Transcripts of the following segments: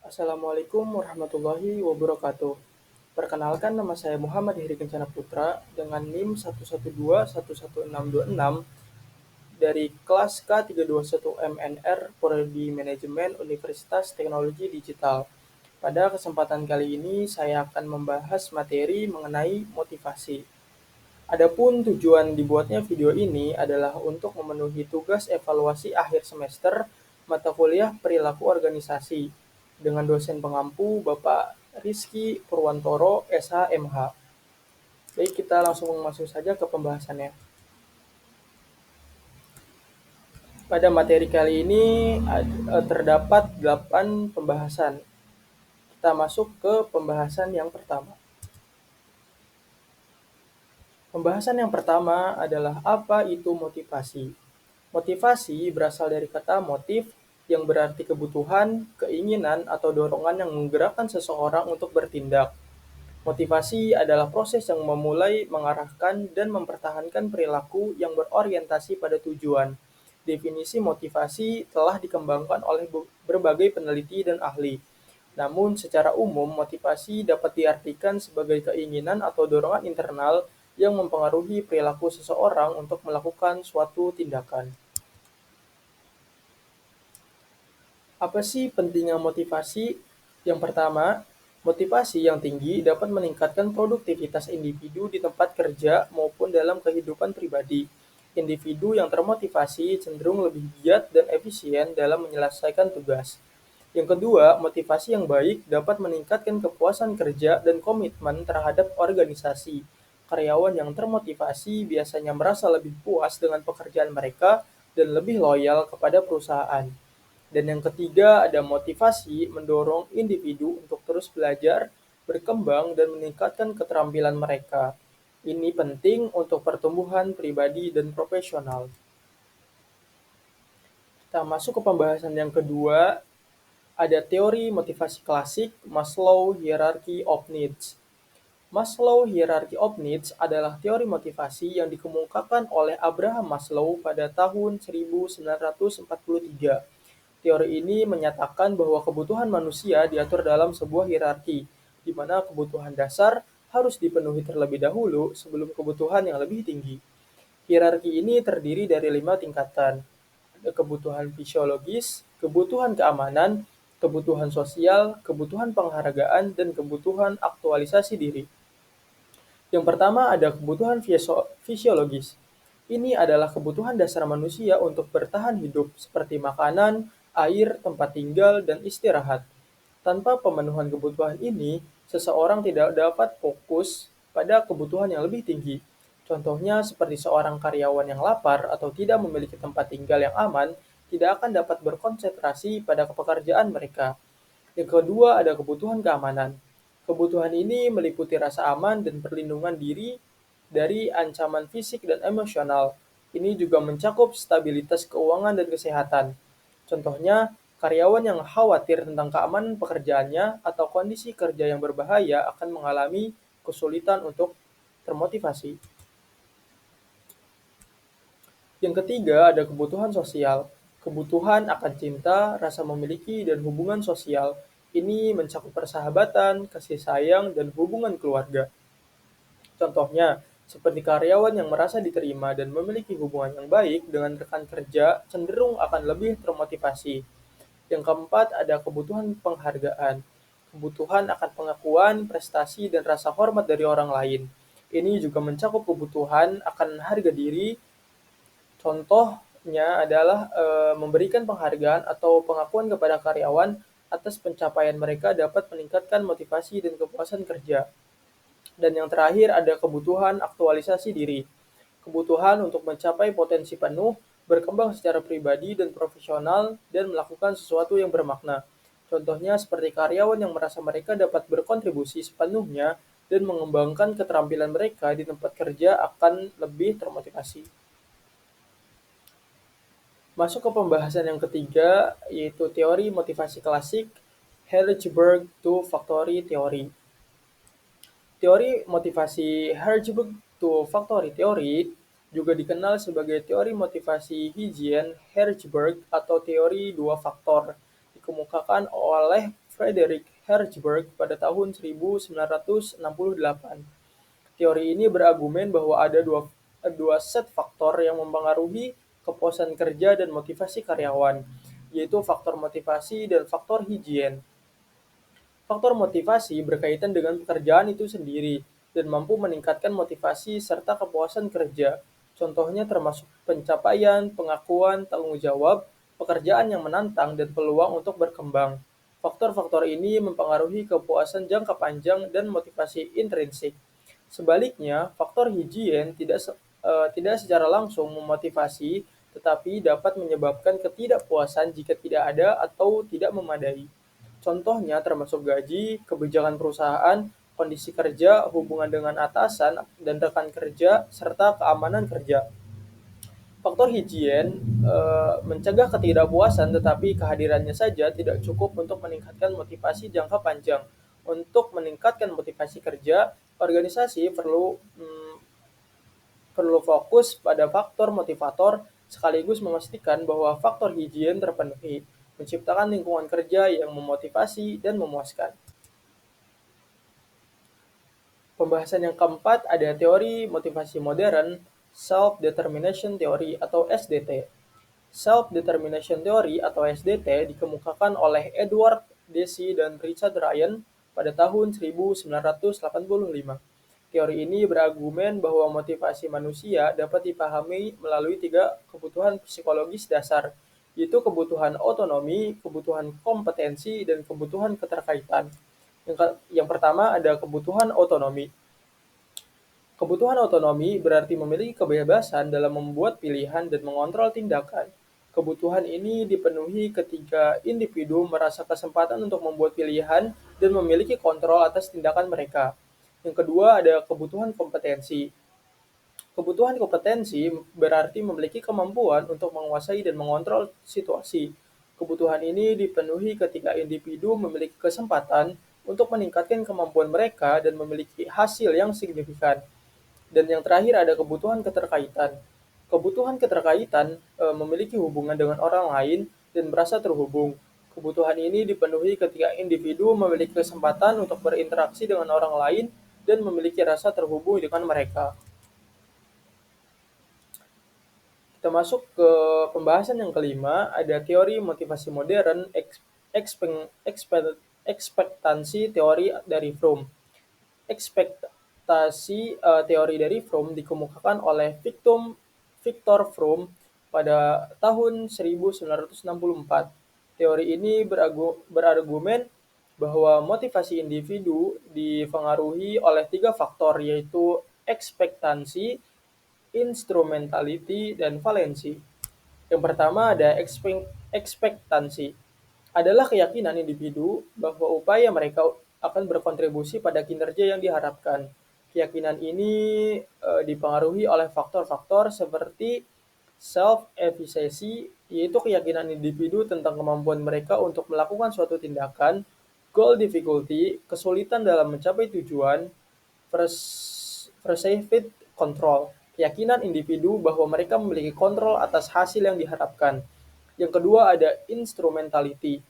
Assalamualaikum warahmatullahi wabarakatuh. Perkenalkan, nama saya Muhammad Heri Kencana Putra dengan NIM 1121166 dari kelas K321 MNR Prodi Manajemen Universitas Teknologi Digital. Pada kesempatan kali ini saya akan membahas materi mengenai motivasi. Adapun tujuan dibuatnya video ini adalah untuk memenuhi tugas evaluasi akhir semester mata kuliah perilaku organisasi dengan dosen pengampu Bapak Rizky Purwantoro, SH.MH. Baik, kita langsung masuk saja ke pembahasannya. Pada materi kali ini terdapat 8 pembahasan. Kita masuk ke pembahasan yang pertama. Pembahasan yang pertama adalah apa itu motivasi. Motivasi berasal dari kata motif yang berarti kebutuhan, keinginan, atau dorongan yang menggerakkan seseorang untuk bertindak. Motivasi adalah proses yang memulai, mengarahkan, dan mempertahankan perilaku yang berorientasi pada tujuan. Definisi motivasi telah dikembangkan oleh berbagai peneliti dan ahli. Namun, secara umum, motivasi dapat diartikan sebagai keinginan atau dorongan internal yang mempengaruhi perilaku seseorang untuk melakukan suatu tindakan. Apa sih pentingnya motivasi? Yang pertama, motivasi yang tinggi dapat meningkatkan produktivitas individu di tempat kerja maupun dalam kehidupan pribadi. Individu yang termotivasi cenderung lebih giat dan efisien dalam menyelesaikan tugas. Yang kedua, motivasi yang baik dapat meningkatkan kepuasan kerja dan komitmen terhadap organisasi. Karyawan yang termotivasi biasanya merasa lebih puas dengan pekerjaan mereka dan lebih loyal kepada perusahaan. Dan yang ketiga, ada motivasi mendorong individu untuk terus belajar, berkembang, dan meningkatkan keterampilan mereka. Ini penting untuk pertumbuhan pribadi dan profesional. Kita masuk ke pembahasan yang kedua, ada teori motivasi klasik, Maslow Hierarchy of Needs. Maslow Hierarchy of Needs adalah teori motivasi yang dikemukakan oleh Abraham Maslow pada tahun 1943. Teori ini menyatakan bahwa kebutuhan manusia diatur dalam sebuah hierarki, di mana kebutuhan dasar harus dipenuhi terlebih dahulu sebelum kebutuhan yang lebih tinggi. Hierarki ini terdiri dari 5 tingkatan. Ada kebutuhan fisiologis, kebutuhan keamanan, kebutuhan sosial, kebutuhan penghargaan, dan kebutuhan aktualisasi diri. Yang pertama ada kebutuhan fisiologis. Ini adalah kebutuhan dasar manusia untuk bertahan hidup, seperti makanan, air, tempat tinggal, dan istirahat. Tanpa pemenuhan kebutuhan ini, seseorang tidak dapat fokus pada kebutuhan yang lebih tinggi. Contohnya seperti seorang karyawan yang lapar atau tidak memiliki tempat tinggal yang aman, tidak akan dapat berkonsentrasi pada pekerjaan mereka. Yang kedua ada kebutuhan keamanan. Kebutuhan ini meliputi rasa aman dan perlindungan diri dari ancaman fisik dan emosional. Ini juga mencakup stabilitas keuangan dan kesehatan. Contohnya, karyawan yang khawatir tentang keamanan pekerjaannya atau kondisi kerja yang berbahaya akan mengalami kesulitan untuk termotivasi. Yang ketiga ada kebutuhan sosial. Kebutuhan akan cinta, rasa memiliki, dan hubungan sosial. Ini mencakup persahabatan, kasih sayang, dan hubungan keluarga. Contohnya, seperti karyawan yang merasa diterima dan memiliki hubungan yang baik dengan rekan kerja cenderung akan lebih termotivasi. Yang keempat ada kebutuhan penghargaan. Kebutuhan akan pengakuan, prestasi, dan rasa hormat dari orang lain. Ini juga mencakup kebutuhan akan harga diri. Contohnya adalah memberikan penghargaan atau pengakuan kepada karyawan atas pencapaian mereka dapat meningkatkan motivasi dan kepuasan kerja. Dan yang terakhir ada kebutuhan aktualisasi diri. Kebutuhan untuk mencapai potensi penuh, berkembang secara pribadi dan profesional, dan melakukan sesuatu yang bermakna. Contohnya seperti karyawan yang merasa mereka dapat berkontribusi sepenuhnya dan mengembangkan keterampilan mereka di tempat kerja akan lebih termotivasi. Masuk ke pembahasan yang ketiga, yaitu teori motivasi klasik, Hertzberg Two Factory Theory. Teori motivasi Hertzberg Two Factory Theory juga dikenal sebagai teori motivasi Hygien Hertzberg atau teori dua faktor, dikemukakan oleh Frederick Herzberg pada tahun 1968. Teori ini berargumen bahwa ada dua set faktor yang mempengaruhi kepuasan kerja dan motivasi karyawan, yaitu faktor motivasi dan faktor higien. Faktor motivasi berkaitan dengan pekerjaan itu sendiri dan mampu meningkatkan motivasi serta kepuasan kerja. Contohnya termasuk pencapaian, pengakuan, tanggung jawab, pekerjaan yang menantang, dan peluang untuk berkembang. Faktor-faktor ini mempengaruhi kepuasan jangka panjang dan motivasi intrinsik. Sebaliknya, faktor higien tidak secara langsung memotivasi, tetapi dapat menyebabkan ketidakpuasan jika tidak ada atau tidak memadai. Contohnya termasuk gaji, kebijakan perusahaan, kondisi kerja, hubungan dengan atasan dan rekan kerja, serta keamanan kerja. Faktor higien mencegah ketidakpuasan, tetapi kehadirannya saja tidak cukup untuk meningkatkan motivasi jangka panjang. Untuk meningkatkan motivasi kerja, organisasi perlu fokus pada faktor motivator sekaligus memastikan bahwa faktor higien terpenuhi, menciptakan lingkungan kerja yang memotivasi dan memuaskan. Pembahasan yang keempat ada teori motivasi modern, Self-Determination Theory atau SDT. Self-Determination Theory atau SDT dikemukakan oleh Edward Deci dan Richard Ryan pada tahun 1985. Teori ini berargumen bahwa motivasi manusia dapat dipahami melalui tiga kebutuhan psikologis dasar, yaitu kebutuhan otonomi, kebutuhan kompetensi, dan kebutuhan keterkaitan. Yang pertama ada kebutuhan otonomi. Kebutuhan otonomi berarti memiliki kebebasan dalam membuat pilihan dan mengontrol tindakan. Kebutuhan ini dipenuhi ketika individu merasa kesempatan untuk membuat pilihan dan memiliki kontrol atas tindakan mereka. Yang kedua ada kebutuhan kompetensi. Kebutuhan kompetensi berarti memiliki kemampuan untuk menguasai dan mengontrol situasi. Kebutuhan ini dipenuhi ketika individu memiliki kesempatan untuk meningkatkan kemampuan mereka dan memiliki hasil yang signifikan. Dan yang terakhir ada kebutuhan keterkaitan. Kebutuhan keterkaitan memiliki hubungan dengan orang lain dan merasa terhubung. Kebutuhan ini dipenuhi ketika individu memiliki kesempatan untuk berinteraksi dengan orang lain dan memiliki rasa terhubung dengan mereka. Kita masuk ke pembahasan yang kelima, ada teori motivasi modern, ekspektansi teori dari Fromm. Teori dari Fromm dikemukakan oleh Viktor Fromm pada tahun 1964. Teori ini berargumen bahwa motivasi individu dipengaruhi oleh tiga faktor, yaitu ekspektansi, instrumentality, dan valensi. Yang pertama ada ekspektansi. Adalah keyakinan individu bahwa upaya mereka akan berkontribusi pada kinerja yang diharapkan. Keyakinan ini dipengaruhi oleh faktor-faktor seperti self-efficacy, yaitu keyakinan individu tentang kemampuan mereka untuk melakukan suatu tindakan, goal difficulty, kesulitan dalam mencapai tujuan, perceived control, keyakinan individu bahwa mereka memiliki kontrol atas hasil yang diharapkan. Yang kedua ada instrumentality.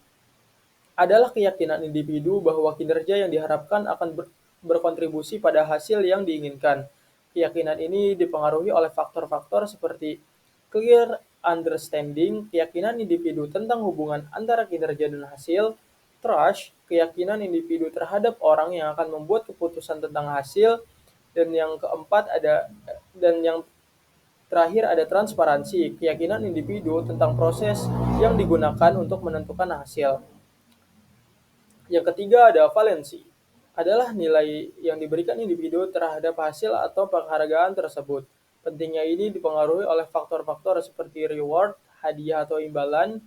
Adalah keyakinan individu bahwa kinerja yang diharapkan akan berkontribusi pada hasil yang diinginkan. Keyakinan ini dipengaruhi oleh faktor-faktor seperti clear understanding, keyakinan individu tentang hubungan antara kinerja dan hasil, trust, keyakinan individu terhadap orang yang akan membuat keputusan tentang hasil, dan yang terakhir ada transparansi, keyakinan individu tentang proses yang digunakan untuk menentukan hasil. Yang ketiga ada valensi, adalah nilai yang diberikan individu terhadap hasil atau penghargaan tersebut. Pentingnya ini dipengaruhi oleh faktor-faktor seperti reward, hadiah atau imbalan,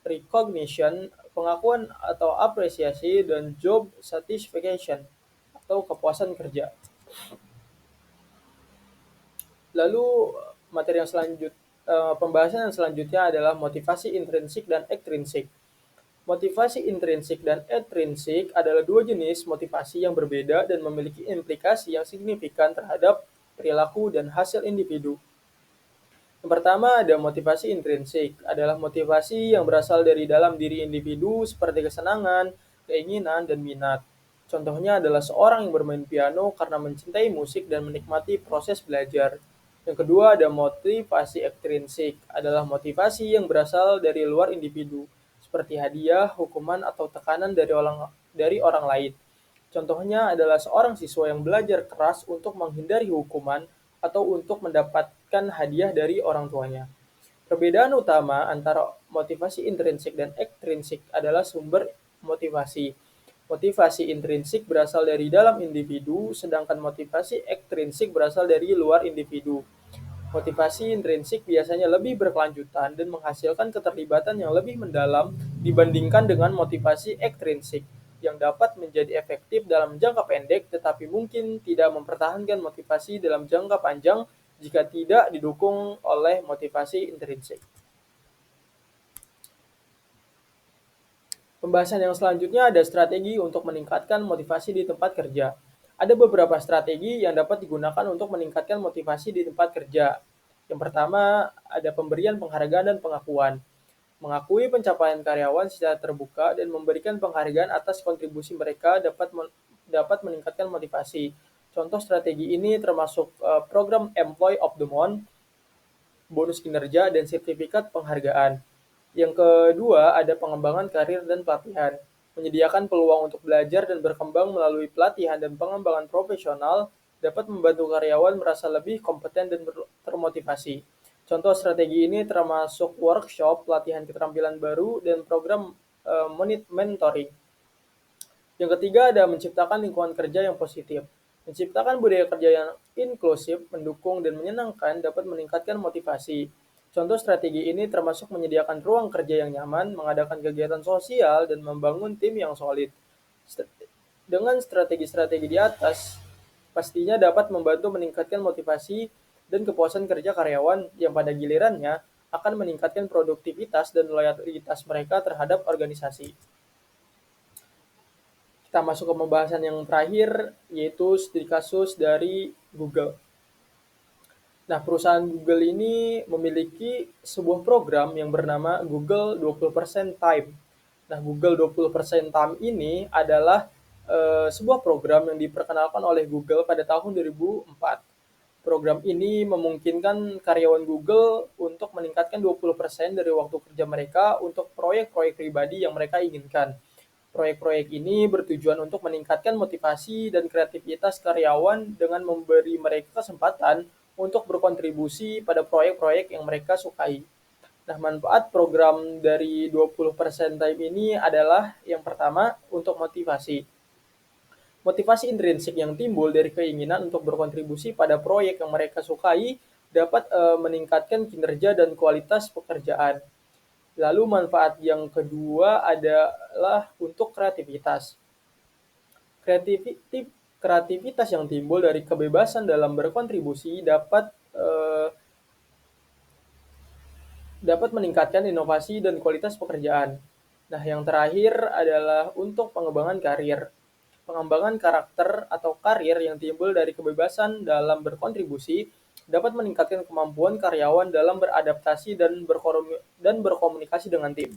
recognition, pengakuan atau apresiasi, dan job satisfaction atau kepuasan kerja. Lalu pembahasan yang selanjutnya adalah motivasi intrinsik dan ekstrinsik. Motivasi intrinsik dan ekstrinsik adalah dua jenis motivasi yang berbeda dan memiliki implikasi yang signifikan terhadap perilaku dan hasil individu. Yang pertama ada motivasi intrinsik, adalah motivasi yang berasal dari dalam diri individu seperti kesenangan, keinginan, dan minat. Contohnya adalah seorang yang bermain piano karena mencintai musik dan menikmati proses belajar. Yang kedua ada motivasi ekstrinsik, adalah motivasi yang berasal dari luar individu, seperti hadiah, hukuman, atau tekanan dari orang lain. Contohnya adalah seorang siswa yang belajar keras untuk menghindari hukuman atau untuk mendapatkan hadiah dari orang tuanya. Perbedaan utama antara motivasi intrinsik dan ekstrinsik adalah sumber motivasi. Motivasi intrinsik berasal dari dalam individu, sedangkan motivasi ekstrinsik berasal dari luar individu. Motivasi intrinsik biasanya lebih berkelanjutan dan menghasilkan keterlibatan yang lebih mendalam dibandingkan dengan motivasi ekstrinsik, yang dapat menjadi efektif dalam jangka pendek tetapi mungkin tidak mempertahankan motivasi dalam jangka panjang jika tidak didukung oleh motivasi intrinsik. Pembahasan yang selanjutnya ada strategi untuk meningkatkan motivasi di tempat kerja. Ada beberapa strategi yang dapat digunakan untuk meningkatkan motivasi di tempat kerja. Yang pertama, ada pemberian penghargaan dan pengakuan. Mengakui pencapaian karyawan secara terbuka dan memberikan penghargaan atas kontribusi mereka dapat meningkatkan motivasi. Contoh strategi ini termasuk program Employee of the Month, bonus kinerja, dan sertifikat penghargaan. Yang kedua, ada pengembangan karir dan pelatihan. Menyediakan peluang untuk belajar dan berkembang melalui pelatihan dan pengembangan profesional dapat membantu karyawan merasa lebih kompeten dan termotivasi. Contoh strategi ini termasuk workshop, pelatihan keterampilan baru, dan program mentoring. Yang ketiga ada menciptakan lingkungan kerja yang positif. Menciptakan budaya kerja yang inklusif, mendukung, dan menyenangkan dapat meningkatkan motivasi. Contoh strategi ini termasuk menyediakan ruang kerja yang nyaman, mengadakan kegiatan sosial, dan membangun tim yang solid. Dengan strategi-strategi di atas, pastinya dapat membantu meningkatkan motivasi dan kepuasan kerja karyawan yang pada gilirannya akan meningkatkan produktivitas dan loyalitas mereka terhadap organisasi. Kita masuk ke pembahasan yang terakhir, yaitu studi kasus dari Google. Nah, perusahaan Google ini memiliki sebuah program yang bernama Google 20% Time. Nah, Google 20% Time ini adalah sebuah program yang diperkenalkan oleh Google pada tahun 2004. Program ini memungkinkan karyawan Google untuk meningkatkan 20% dari waktu kerja mereka untuk proyek-proyek pribadi yang mereka inginkan. Proyek-proyek ini bertujuan untuk meningkatkan motivasi dan kreativitas karyawan dengan memberi mereka kesempatan untuk berkontribusi pada proyek-proyek yang mereka sukai. Nah, manfaat program dari 20% time ini adalah yang pertama untuk motivasi. Motivasi intrinsik yang timbul dari keinginan untuk berkontribusi pada proyek yang mereka sukai dapat meningkatkan kinerja dan kualitas pekerjaan. Lalu manfaat yang kedua adalah untuk kreativitas. Kreativitas yang timbul dari kebebasan dalam berkontribusi dapat meningkatkan inovasi dan kualitas pekerjaan. Nah, yang terakhir adalah untuk pengembangan karir. Pengembangan karakter atau karir yang timbul dari kebebasan dalam berkontribusi dapat meningkatkan kemampuan karyawan dalam beradaptasi dan berkomunikasi dengan tim.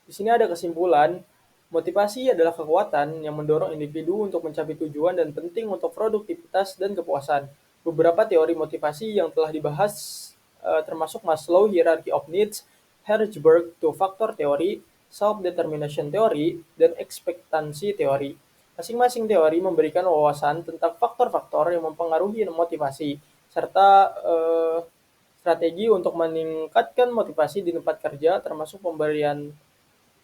Di sini ada kesimpulan, motivasi adalah kekuatan yang mendorong individu untuk mencapai tujuan dan penting untuk produktivitas dan kepuasan. Beberapa teori motivasi yang telah dibahas termasuk Maslow Hierarchy of Needs, Herzberg Two-Factor Theory, Self-Determination Theory, dan ekspektansi teori. Masing-masing teori memberikan wawasan tentang faktor-faktor yang mempengaruhi motivasi, serta strategi untuk meningkatkan motivasi di tempat kerja termasuk pemberian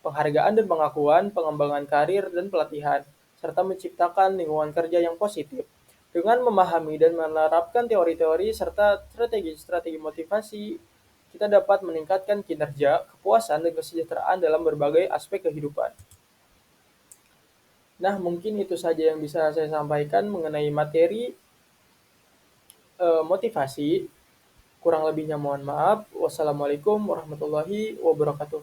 penghargaan dan pengakuan, pengembangan karir, dan pelatihan, serta menciptakan lingkungan kerja yang positif. Dengan memahami dan menerapkan teori-teori serta strategi-strategi motivasi, kita dapat meningkatkan kinerja, kepuasan, dan kesejahteraan dalam berbagai aspek kehidupan. Nah, mungkin itu saja yang bisa saya sampaikan mengenai materi motivasi. Kurang lebihnya mohon maaf. Wassalamualaikum warahmatullahi wabarakatuh.